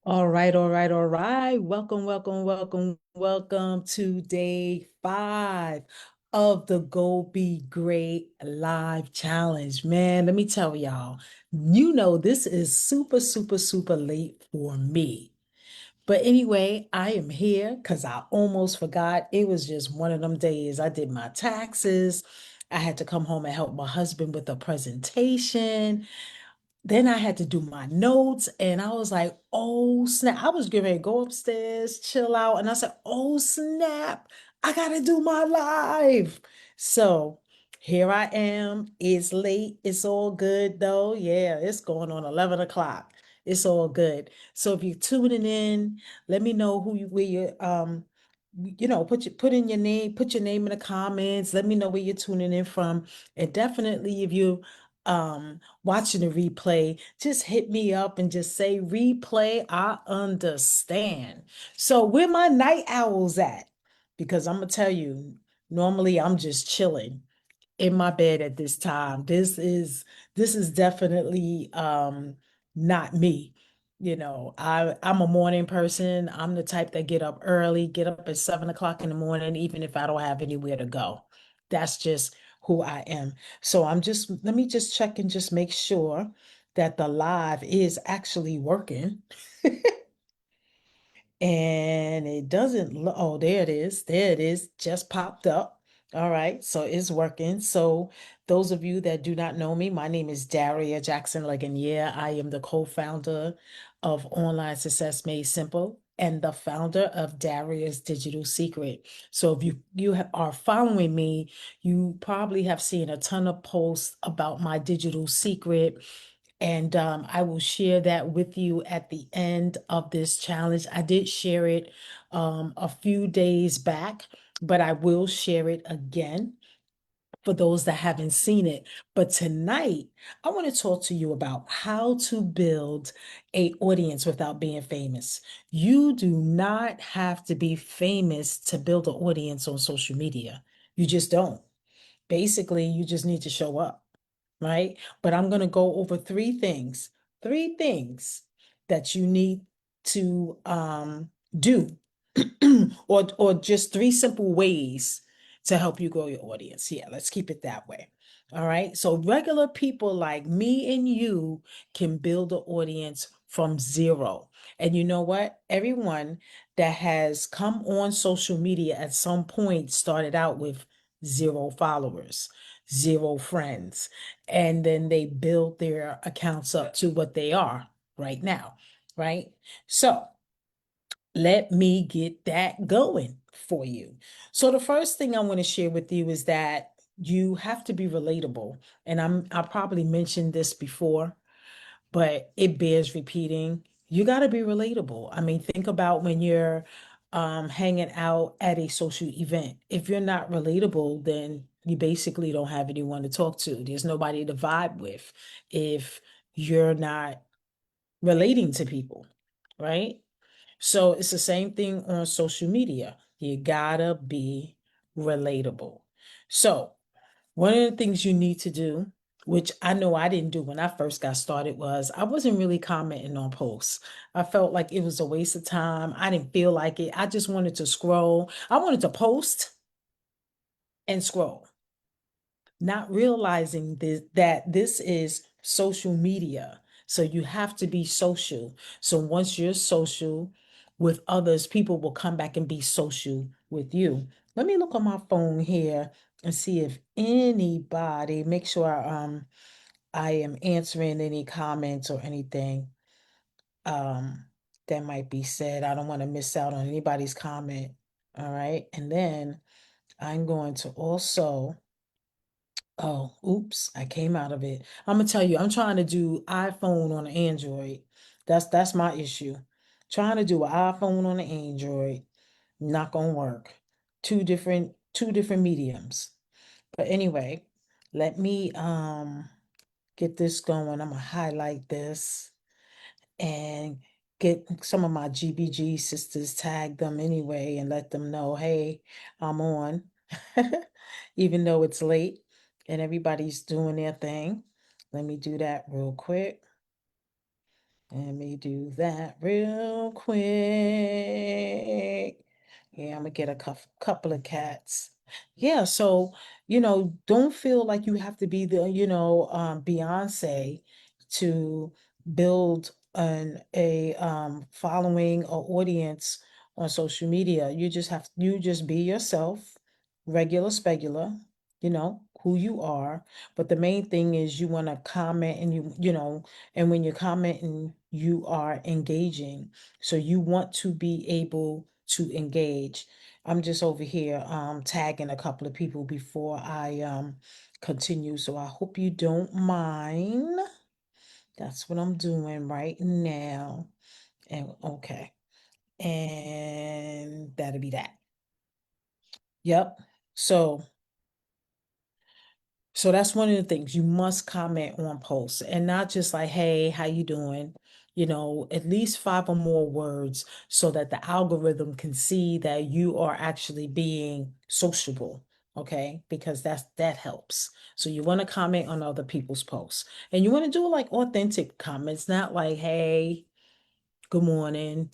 All right, all right, all right. Welcome, welcome, welcome, welcome to day 5 of the Go Be Great Live Challenge. Man, let me tell y'all, this is super, super, super late for me. But anyway, I am here because I almost forgot. It was just one of them days. I did my taxes. I had to come home and help my husband with a presentation. Then I had to do my notes, and I was like, oh snap. I was getting ready to go upstairs, chill out, and I said, oh snap, I gotta do my live. So here I am. It's late. It's all good though. Yeah, it's going on 11 o'clock. It's all good. So if you're tuning in, let me know where you put in your name, put your name in the comments. Let me know where you're tuning in from. And definitely if you watching the replay, just hit me up and just say replay. I understand. So where my night owls at? Because I'm gonna tell you, normally I'm just chilling in my bed at this time. This is definitely not me. I'm a morning person. I'm the type that get up early, get up at 7 o'clock in the morning, even if I don't have anywhere to go. That's just who I am. So let me just check and just make sure that the live is actually working. And it doesn't look, oh, there it is. There it is. Just popped up. All right. So it's working. So those of you that do not know me, my name is Daria Jackson Legan. Yeah, I am the co-founder of Online Success Made Simple and the founder of Daria's Digital Secret. So if are following me, you probably have seen a ton of posts about my digital secret, and I will share that with you at the end of this challenge. I did share it a few days back, but I will share it again for those that haven't seen it. But tonight, I want to talk to you about how to build a audience without being famous. You do not have to be famous to build an audience on social media. You just don't. Basically, you just need to show up, right? But I'm going to go over three things that you need to do, or just three simple ways to help you grow your audience. Yeah, let's keep it that way. All right. So regular people like me and you can build an audience from zero. And you know what? Everyone that has come on social media at some point started out with zero followers, zero friends, and then they build their accounts up to what they are right now, right? So let me get that going for you. So the first thing I want to share with you is that you have to be relatable. And I probably mentioned this before, but it bears repeating. You got to be relatable. I mean, think about when you're hanging out at a social event. If you're not relatable, then you basically don't have anyone to talk to. There's nobody to vibe with if you're not relating to people, right? So it's the same thing on social media. You gotta be relatable. So one of the things you need to do, which I know I didn't do when I first got started, was I wasn't really commenting on posts. I felt like it was a waste of time. I didn't feel like it. I just wanted to scroll. I wanted to post and scroll, not realizing that this is social media. So you have to be social. So once you're social with others, people will come back and be social with you. Let me look on my phone here and see if anybody, make sure I am answering any comments or anything um that might be said. I don't want to miss out on anybody's comment. All right. And then I'm going to also, oh, oops, I came out of it. I'm gonna tell you, I'm trying to do iPhone on Android. That's my issue. Trying to do an iPhone on an Android, not gonna work. Two different mediums. But anyway, let me get this going. I'm gonna highlight this and get some of my GBG sisters, tag them anyway and let them know, hey, I'm on, even though it's late and everybody's doing their thing. Let me do that real quick. Let me do that real quick. Yeah, I'm gonna get a couple of cats. Yeah, so don't feel like you have to be the, Beyonce to build a following or audience on social media. You just be yourself, regular spegular, who you are. But the main thing is you want to comment and and when you're commenting, you are engaging. So you want to be able to engage. I'm just over here tagging a couple of people before I continue. So I hope you don't mind. That's what I'm doing right now. And okay. And that'll be that. Yep. So So that's one of the things you must comment on posts and not just like, hey, how you doing? At least five or more words so that the algorithm can see that you are actually being sociable. Okay, because that helps. So you want to comment on other people's posts and you want to do like authentic comments, not like, hey, good morning,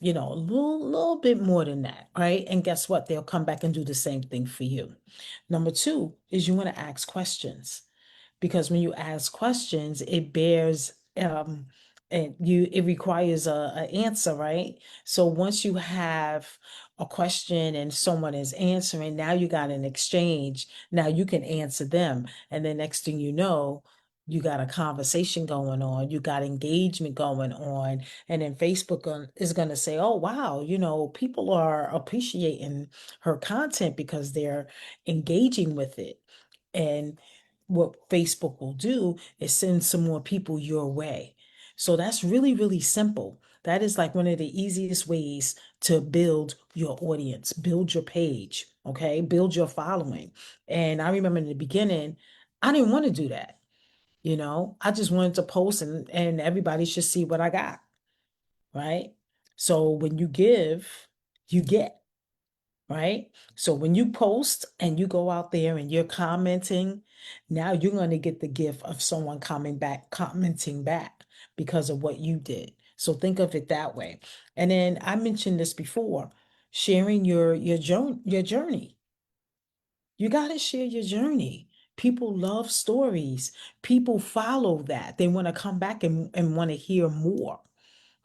a little bit more than that, right? And guess what? They'll come back and do the same thing for you. Number two is you want to ask questions because when you ask questions, it bears and it requires a answer, right? So once you have a question and someone is answering, now you got an exchange. Now you can answer them. And then next thing you know, you got a conversation going on, you got engagement going on, and then Facebook is going to say, oh, wow, people are appreciating her content because they're engaging with it. And what Facebook will do is send some more people your way. So that's really, really simple. That is like one of the easiest ways to build your audience, build your page, okay? Build your following. And I remember in the beginning, I didn't want to do that. I just wanted to post and everybody should see what I got, right? So when you give, you get, right? So when you post and you go out there and you're commenting, now you're going to get the gift of someone coming back, commenting back because of what you did. So think of it that way. And then I mentioned this before, sharing your journey. You got to share your journey. People love stories. People follow that. They want to come back and want to hear more.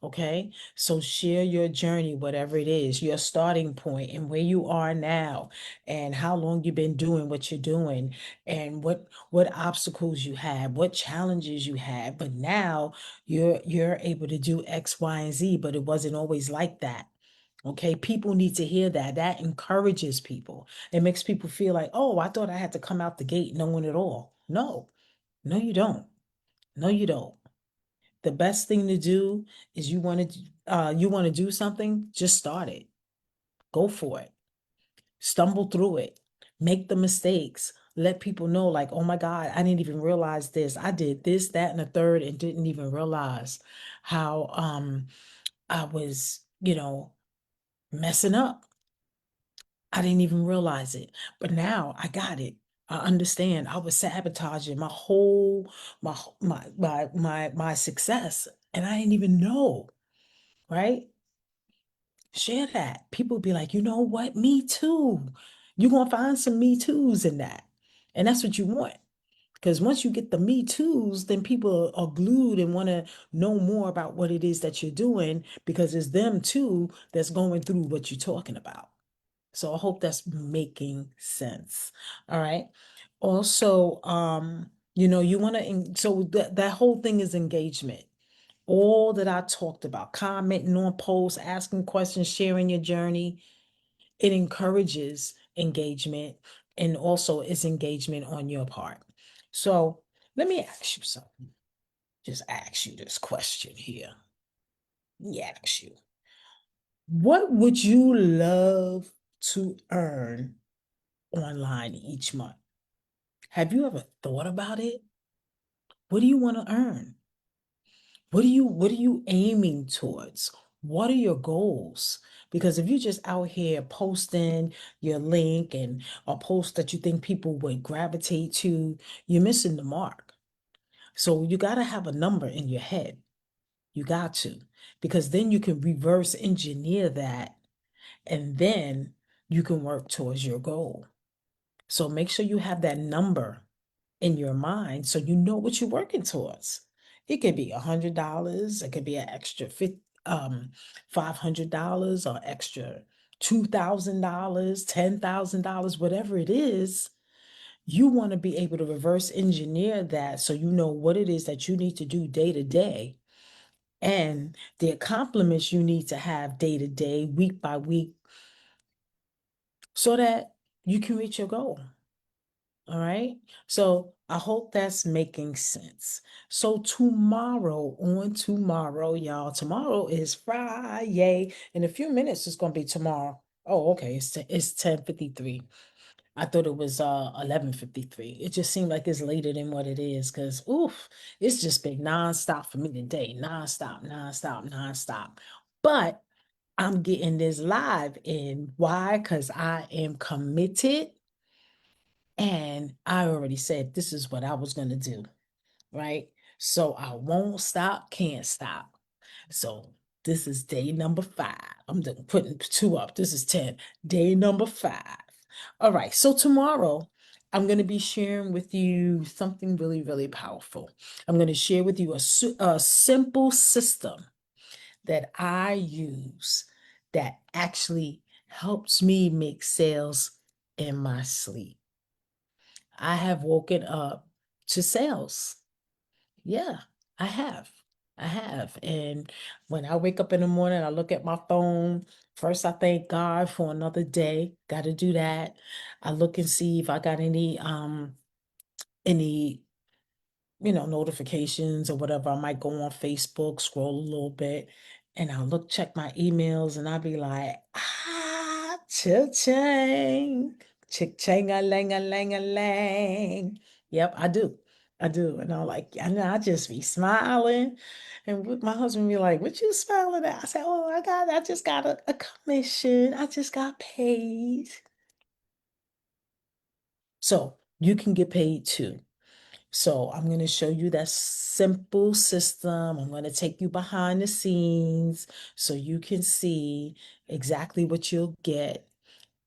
Okay, so share your journey, whatever it is, your starting point and where you are now, and how long you've been doing what you're doing, and what obstacles you had, what challenges you had. But now you're able to do X, Y, and Z, but it wasn't always like that. Okay, people need to hear that. That encourages people. It makes people feel like, oh, I thought I had to come out the gate knowing it all. No, no, you don't. No, you don't. The best thing to do is you want to do something, just start it. Go for it. Stumble through it. Make the mistakes. Let people know, like, oh my God, I didn't even realize this. I did this, that, and the third, and didn't even realize how I was, messing up. I didn't even realize it. But now I got it. I understand. I was sabotaging my success, and I didn't even know, right? Share that. People be like, you know what? Me too. You're gonna find some me too's in that. And that's what you want. Because once you get the me too's, then people are glued and want to know more about what it is that you're doing because it's them too that's going through what you're talking about. So I hope that's making sense. All right. Also, you want to, so that whole thing is engagement. All that I talked about, commenting on posts, asking questions, sharing your journey, it encourages engagement and also is engagement on your part. So let me ask you something. Just ask you this question here. Let me ask you, what would you love to earn online each month? Have you ever thought about it? What do you want to earn? What are you aiming towards? What are your goals? Because if you're just out here posting your link and a post that you think people would gravitate to, you're missing the mark. So you got to have a number in your head. You got to, because then you can reverse engineer that and then you can work towards your goal. So make sure you have that number in your mind so you know what you're working towards. It could be $100, it could be an extra $500 or extra $2,000, $10,000, whatever it is. You want to be able to reverse engineer that so you know what it is that you need to do day to day and the accomplishments you need to have day to day, week by week, so that you can reach your goal. All right. So I hope that's making sense. So on tomorrow, y'all, tomorrow is Friday. In a few minutes, it's gonna be tomorrow. Oh, okay. It's 10:53. I thought it was 11:53. It just seemed like it's later than what it is, because oof, it's just been nonstop for me today. Nonstop, nonstop, nonstop. But I'm getting this live in. Why? Because I am committed. And I already said this is what I was going to do, right? So I won't stop, can't stop. So this is day number 5. I'm putting 2 up. This is 10. Day number 5. All right. So tomorrow, I'm going to be sharing with you something really, really powerful. I'm going to share with you a simple system that I use that actually helps me make sales in my sleep. I have woken up to sales. Yeah, I have. I have. And when I wake up in the morning, I look at my phone. First, I thank God for another day. Got to do that. I look and see if I got any notifications or whatever. I might go on Facebook, scroll a little bit, and I'll check my emails, and I'll be like, cha-ching, chick-chang-a-lang-a-lang-a-lang. Yep, I do. I do. And I'm like, and I just be smiling. And with my husband be like, what you smiling at? I said, oh, I just got a commission. I just got paid. So you can get paid too. So I'm going to show you that simple system. I'm going to take you behind the scenes so you can see exactly what you'll get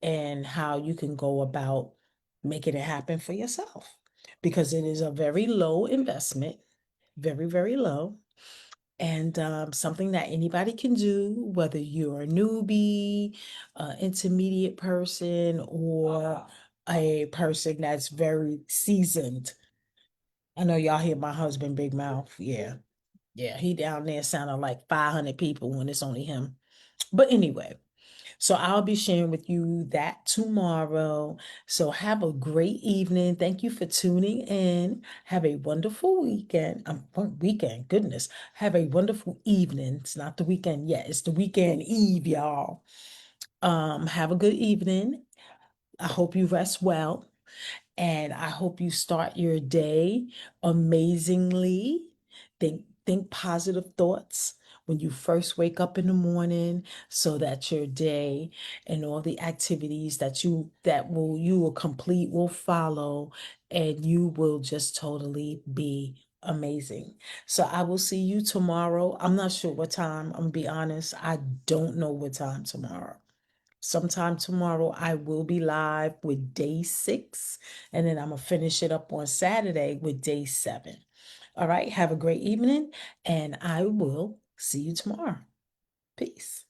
and how you can go about making it happen for yourself. Because it is a very low investment, very, very low, and something that anybody can do, whether you're a newbie, intermediate person, or a person that's very seasoned. I know y'all hear my husband big mouth. Yeah. Yeah. He down there sounding like 500 people when it's only him. But anyway, so I'll be sharing with you that tomorrow. So have a great evening. Thank you for tuning in. Have a wonderful weekend. Weekend, goodness. Have a wonderful evening. It's not the weekend yet. It's the weekend eve, y'all. Have a good evening. I hope you rest well. And I hope you start your day amazingly. Think positive thoughts when you first wake up in the morning so that your day and all the activities you will complete will follow and you will just totally be amazing. So I will see you tomorrow. I'm not sure what time. I'm gonna be honest. I don't know what time tomorrow. Sometime tomorrow, I will be live with day 6, and then I'm going to finish it up on Saturday with day 7. All right. Have a great evening, and I will see you tomorrow. Peace.